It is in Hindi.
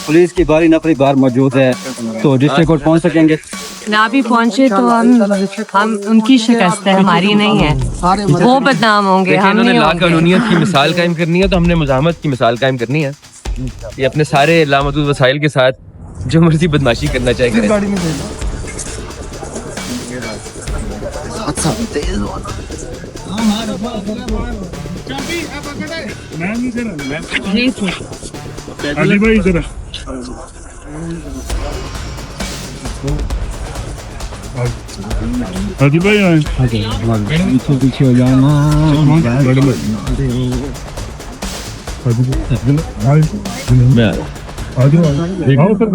पुलिस की भारी नफरी बाहर मौजूद है, तो डिस्ट्रिक्ट कोर्ट पहुंच सकेंगे? ना भी पहुंचे तो हम उनकी शिकस्त है, हमारी नहीं है। वो बदनाम होंगे, हम नहीं ला होंगे। कानूनियत की मिसाल कायम करनी है तो हमने मुजाहमत की मिसाल कायम करनी है। ये अपने सारे लामहदूद वसाइल के साथ जो मर्जी बदमाशी करना चाहे करें। अली भाई जरा अली भाई आए पीछे हो जाना। आओ सर